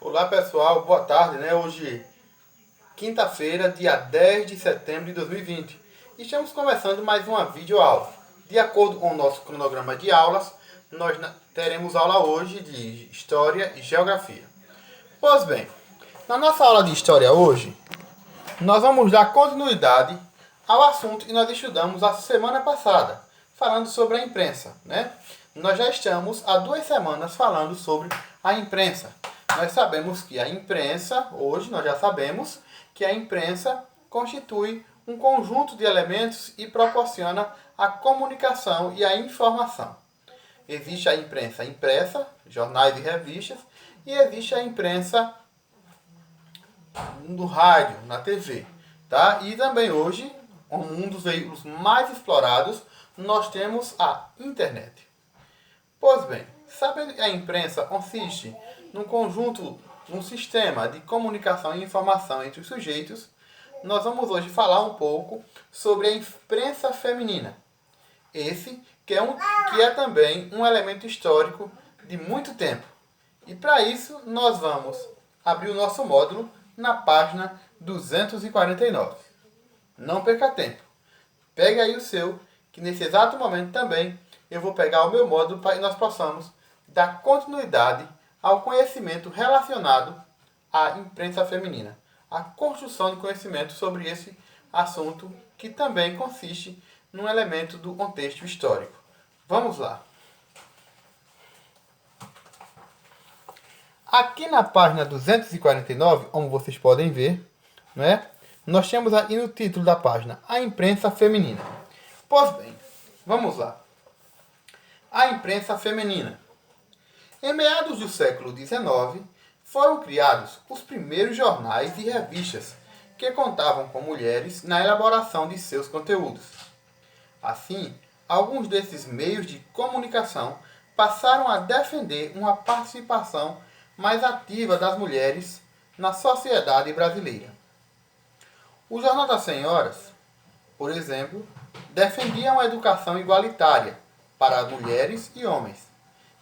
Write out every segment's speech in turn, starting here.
Olá pessoal, boa tarde, né? Hoje, quinta-feira, dia 10 de setembro de 2020. E estamos começando mais uma videoaula. De acordo com o nosso cronograma de aulas, nós teremos aula hoje de História e Geografia. Pois bem, na nossa aula de História hoje, nós vamos dar continuidade ao assunto que nós estudamos a semana passada, falando sobre a imprensa, né? Nós já estamos há 2 semanas falando sobre a imprensa. Nós sabemos que a imprensa, hoje nós já sabemos que a imprensa constitui um conjunto de elementos e proporciona a comunicação e a informação. Existe a imprensa impressa, jornais e revistas, e existe a imprensa no rádio, na TV. Tá? E também hoje, um dos veículos mais explorados, nós temos a internet. Pois bem, sabendo que a imprensa consiste num sistema de comunicação e informação entre os sujeitos, nós vamos hoje falar um pouco sobre a imprensa feminina. Esse que é também um elemento histórico de muito tempo. E para isso nós vamos abrir o nosso módulo na página 249. Não perca tempo. Pegue aí o seu, que nesse exato momento também eu vou pegar o meu módulo para que nós possamos dar continuidade ao conhecimento relacionado à imprensa feminina. A construção de conhecimento sobre esse assunto que também consiste num elemento do contexto histórico. Vamos lá. Aqui na página 249, como vocês podem ver, né, nós temos aí no título da página a imprensa feminina. Pois bem, vamos lá. A imprensa feminina. Em meados do século XIX, foram criados os primeiros jornais e revistas que contavam com mulheres na elaboração de seus conteúdos. Assim, alguns desses meios de comunicação passaram a defender uma participação mais ativa das mulheres na sociedade brasileira. O Jornal das Senhoras, por exemplo, defendia uma educação igualitária para mulheres e homens,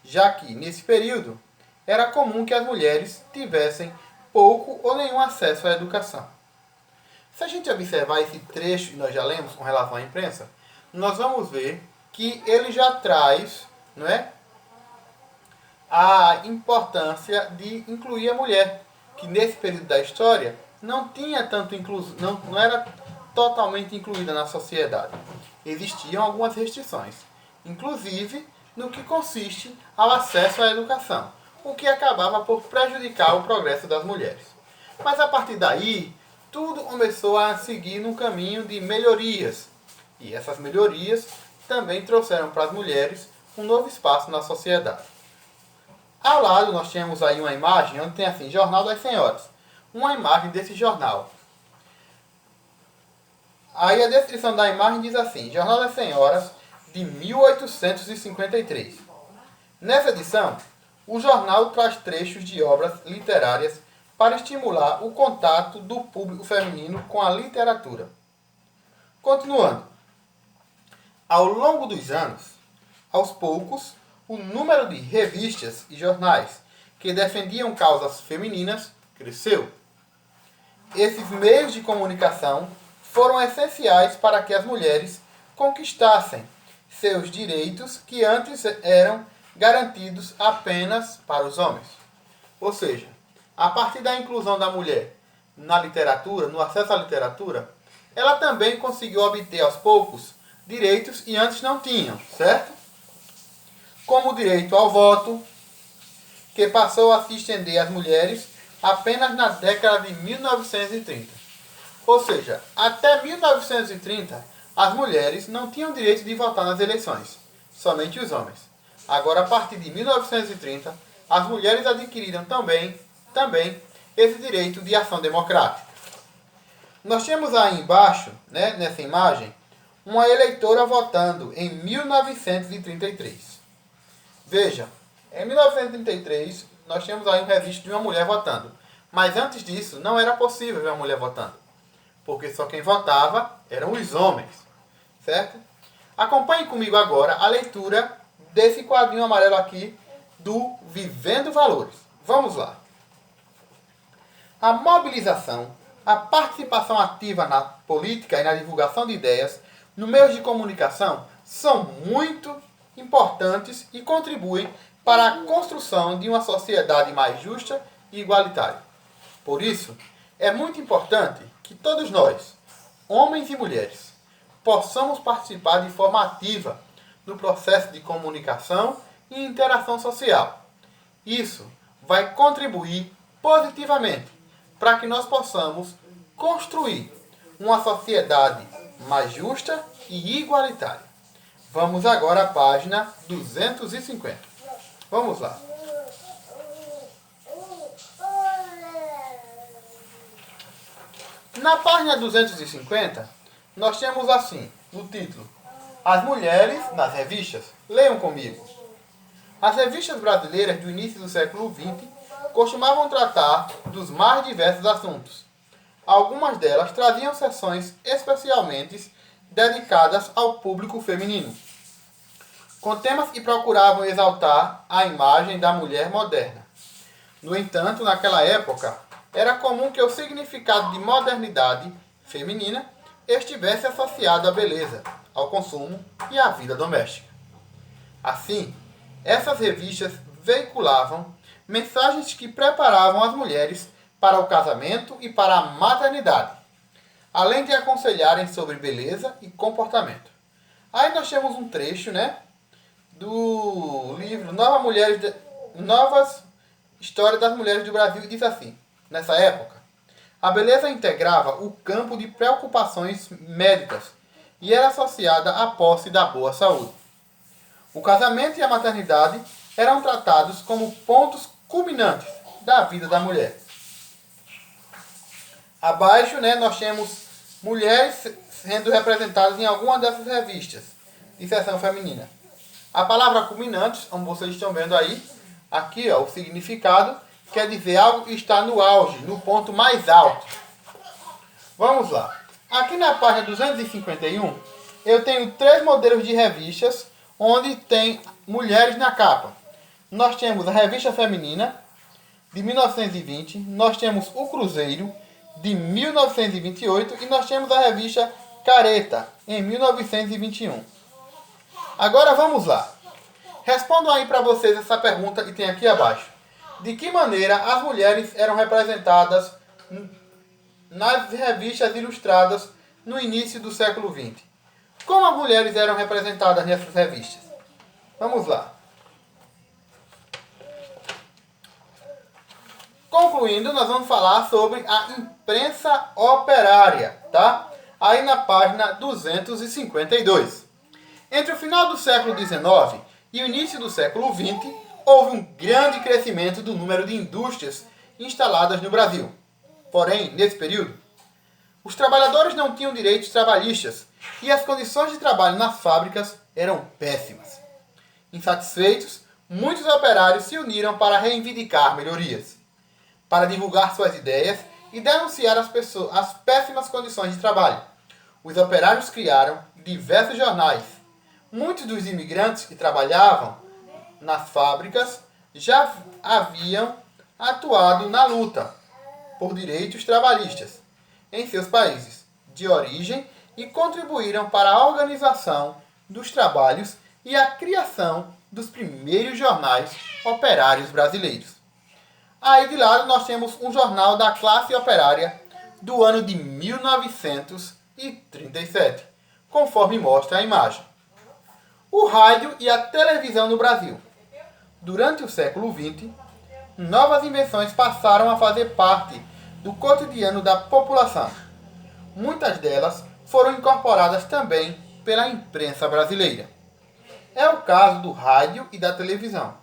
já que, nesse período, era comum que as mulheres tivessem pouco ou nenhum acesso à educação. Se a gente observar esse trecho que nós já lemos com relação à imprensa, nós vamos ver que ele já traz, não é, a importância de incluir a mulher, que nesse período da história não tinha tanto não era totalmente incluída na sociedade. Existiam algumas restrições, inclusive no que consiste ao acesso à educação, o que acabava por prejudicar o progresso das mulheres. Mas a partir daí, tudo começou a seguir num caminho de melhorias. E essas melhorias também trouxeram para as mulheres um novo espaço na sociedade. Ao lado nós temos aí uma imagem onde tem assim, Jornal das Senhoras. Uma imagem desse jornal. Aí a descrição da imagem diz assim, Jornal das Senhoras de 1853. Nessa edição, o jornal traz trechos de obras literárias para estimular o contato do público feminino com a literatura. Continuando. Ao longo dos anos, aos poucos, o número de revistas e jornais que defendiam causas femininas cresceu. Esses meios de comunicação foram essenciais para que as mulheres conquistassem seus direitos que antes eram garantidos apenas para os homens. Ou seja, a partir da inclusão da mulher na literatura, no acesso à literatura, ela também conseguiu obter aos poucos direitos que antes não tinham, certo? Como o direito ao voto, que passou a se estender às mulheres apenas na década de 1930. Ou seja, até 1930, as mulheres não tinham direito de votar nas eleições, somente os homens. Agora, a partir de 1930, as mulheres adquiriram também esse direito de ação democrática. Nós temos aí embaixo, né, nessa imagem, uma eleitora votando em 1933. Veja, em 1933, nós temos aí um registro de uma mulher votando. Mas antes disso, não era possível ver uma mulher votando. Porque só quem votava eram os homens. Certo? Acompanhe comigo agora a leitura desse quadrinho amarelo aqui do Vivendo Valores. Vamos lá. a mobilização, a participação ativa na política e na divulgação de ideias no meio de comunicação são muito importantes e contribuem para a construção de uma sociedade mais justa e igualitária. Por isso, é muito importante que todos nós, homens e mulheres, possamos participar de forma ativa no processo de comunicação e interação social. Isso vai contribuir positivamente para que nós possamos construir uma sociedade mais justa e igualitária. Vamos agora à página 250. Vamos lá. Na página 250, nós temos assim, no título, As Mulheres nas Revistas. Leiam comigo. As revistas brasileiras do início do século XX costumavam tratar dos mais diversos assuntos. Algumas delas traziam seções especialmente dedicadas ao público feminino, com temas que procuravam exaltar a imagem da mulher moderna. No entanto, naquela época, era comum que o significado de modernidade feminina estivesse associado à beleza, ao consumo e à vida doméstica. Assim, essas revistas veiculavam mensagens que preparavam as mulheres para o casamento e para a maternidade, além de aconselharem sobre beleza e comportamento. Aí nós temos um trecho, do livro Novas Histórias das Mulheres do Brasil, e diz assim: nessa época, a beleza integrava o campo de preocupações médicas e era associada à posse da boa saúde. O casamento e a maternidade eram tratados como pontos culminantes da vida da mulher. Abaixo, nós temos mulheres sendo representadas em alguma dessas revistas de seção feminina. A palavra culminantes, como vocês estão vendo aí, aqui o significado quer dizer algo que está no auge, no ponto mais alto. Vamos lá. Aqui na página 251, eu tenho 3 modelos de revistas onde tem mulheres na capa. Nós temos a Revista Feminina, de 1920, nós temos o Cruzeiro, de 1928, e nós temos a Revista Careta, em 1921. Agora vamos lá. Respondam aí para vocês essa pergunta que tem aqui abaixo. De que maneira as mulheres eram representadas nas revistas ilustradas no início do século XX? Como as mulheres eram representadas nessas revistas? Vamos lá. Concluindo, nós vamos falar sobre a imprensa operária, tá? Aí na página 252. Entre o final do século XIX e o início do século XX, houve um grande crescimento do número de indústrias instaladas no Brasil. Porém, nesse período, os trabalhadores não tinham direitos trabalhistas e as condições de trabalho nas fábricas eram péssimas. Insatisfeitos, muitos operários se uniram para reivindicar melhorias, para divulgar suas ideias e denunciar as péssimas condições de trabalho. Os operários criaram diversos jornais. Muitos dos imigrantes que trabalhavam nas fábricas já haviam atuado na luta por direitos trabalhistas em seus países de origem e contribuíram para a organização dos trabalhos e a criação dos primeiros jornais operários brasileiros. Aí de lado nós temos um jornal da classe operária do ano de 1937, conforme mostra a imagem. O rádio e a televisão no Brasil. Durante o século XX, novas invenções passaram a fazer parte do cotidiano da população. Muitas delas foram incorporadas também pela imprensa brasileira. É o caso do rádio e da televisão.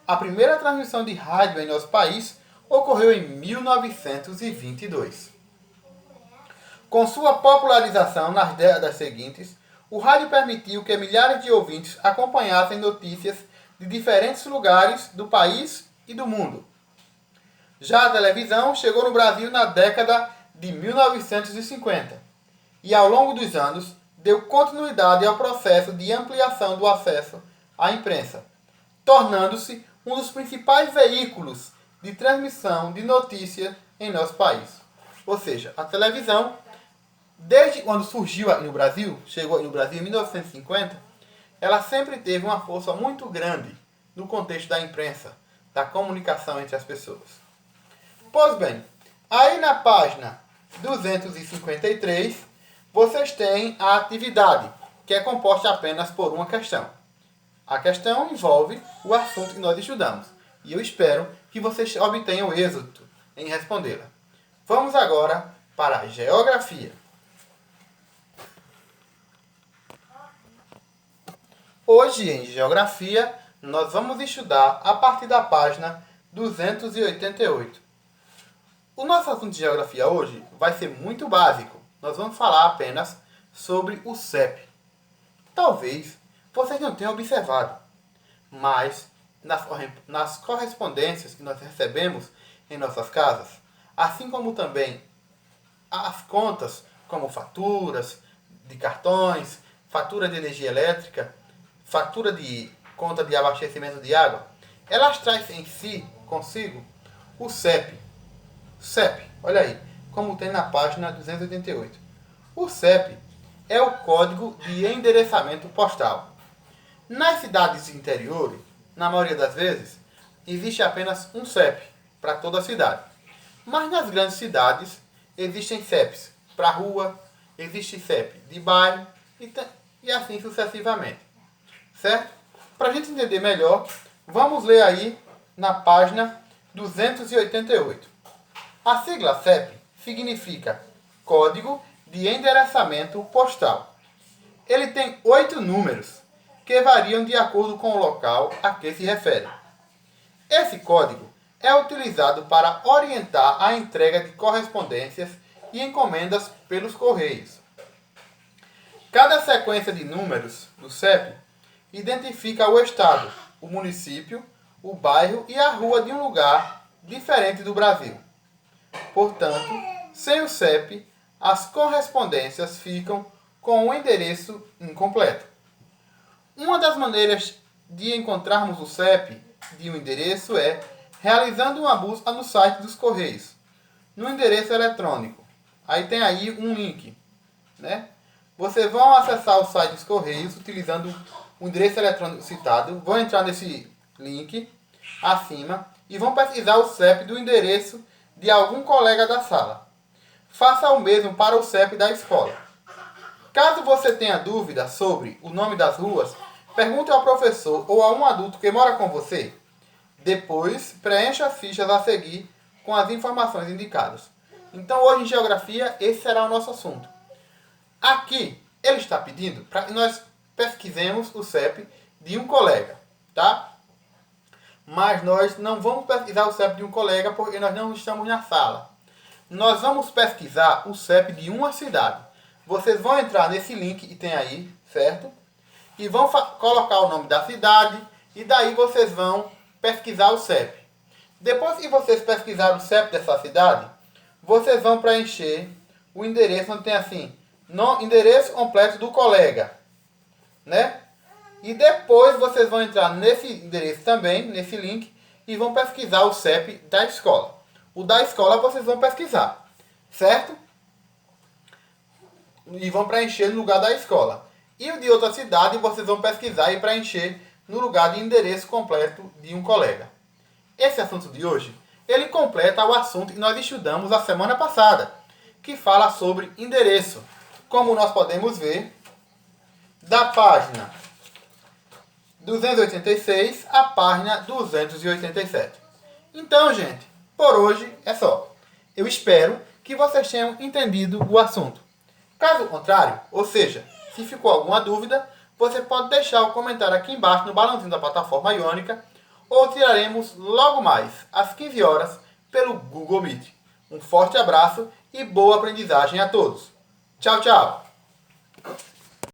A primeira transmissão de rádio em nosso país ocorreu em 1922. Com sua popularização nas décadas seguintes, o rádio permitiu que milhares de ouvintes acompanhassem notícias de diferentes lugares do país e do mundo. Já a televisão chegou no Brasil na década de 1950 e, ao longo dos anos, deu continuidade ao processo de ampliação do acesso à imprensa, tornando-se um dos principais veículos de transmissão de notícias em nosso país. Ou seja, a televisão, desde quando surgiu aqui no Brasil, chegou aqui no Brasil em 1950, ela sempre teve uma força muito grande no contexto da imprensa, da comunicação entre as pessoas. Pois bem, aí na página 253, vocês têm a atividade, que é composta apenas por uma questão. A questão envolve o assunto que nós estudamos, e eu espero que vocês obtenham êxito em respondê-la. Vamos agora para a geografia. Hoje, em geografia, nós vamos estudar a partir da página 288. O nosso assunto de geografia hoje vai ser muito básico. Nós vamos falar apenas sobre o CEP. Talvez vocês não tenham observado, mas nas correspondências que nós recebemos em nossas casas, assim como também as contas, como faturas de cartões, fatura de energia elétrica, fatura de conta de abastecimento de água, elas trazem em si, consigo, o CEP. CEP, olha aí, como tem na página 288. O CEP é o código de endereçamento postal. Nas cidades interiores, na maioria das vezes, existe apenas um CEP para toda a cidade. Mas nas grandes cidades, existem CEPs para rua, existe CEP de bairro e assim sucessivamente. Certo? Para a gente entender melhor, vamos ler aí na página 288. A sigla CEP significa Código de Endereçamento Postal. Ele tem 8 números, que variam de acordo com o local a que se refere. Esse código é utilizado para orientar a entrega de correspondências e encomendas pelos correios. Cada sequência de números do CEP identifica o estado, o município, o bairro e a rua de um lugar diferente do Brasil. Portanto, sem o CEP, as correspondências ficam com o endereço incompleto. Uma das maneiras de encontrarmos o CEP de um endereço é realizando uma busca no site dos Correios, no endereço eletrônico. Aí tem aí um link, né? Vocês vão acessar o site dos Correios utilizando o endereço eletrônico citado, vão entrar nesse link acima e vão pesquisar o CEP do endereço de algum colega da sala. Faça o mesmo para o CEP da escola. Caso você tenha dúvida sobre o nome das ruas, pergunte ao professor ou a um adulto que mora com você. Depois, preencha as fichas a seguir com as informações indicadas. Então, hoje em geografia, esse será o nosso assunto. Aqui, ele está pedindo para que nós pesquisemos o CEP de um colega, tá? Mas nós não vamos pesquisar o CEP de um colega porque nós não estamos na sala. Nós vamos pesquisar o CEP de uma cidade. Vocês vão entrar nesse link que tem aí, certo? E vão colocar o nome da cidade e daí vocês vão pesquisar o CEP. Depois que vocês pesquisarem o CEP dessa cidade, vocês vão preencher o endereço onde tem assim, endereço completo do colega, né? E depois vocês vão entrar nesse endereço também, nesse link, e vão pesquisar o CEP da escola. O da escola vocês vão pesquisar, certo? E vão preencher no lugar da escola. E o de outra cidade vocês vão pesquisar e preencher no lugar de endereço completo de um colega. Esse assunto de hoje, ele completa o assunto que nós estudamos a semana passada, que fala sobre endereço. Como nós podemos ver, da página 286 à página 287. Então, gente, por hoje é só. Eu espero que vocês tenham entendido o assunto. Caso contrário, ou seja, se ficou alguma dúvida, você pode deixar o comentário aqui embaixo no balãozinho da plataforma Iônica, ou tiraremos logo mais, às 15 horas, pelo Google Meet. Um forte abraço e boa aprendizagem a todos. Tchau, tchau!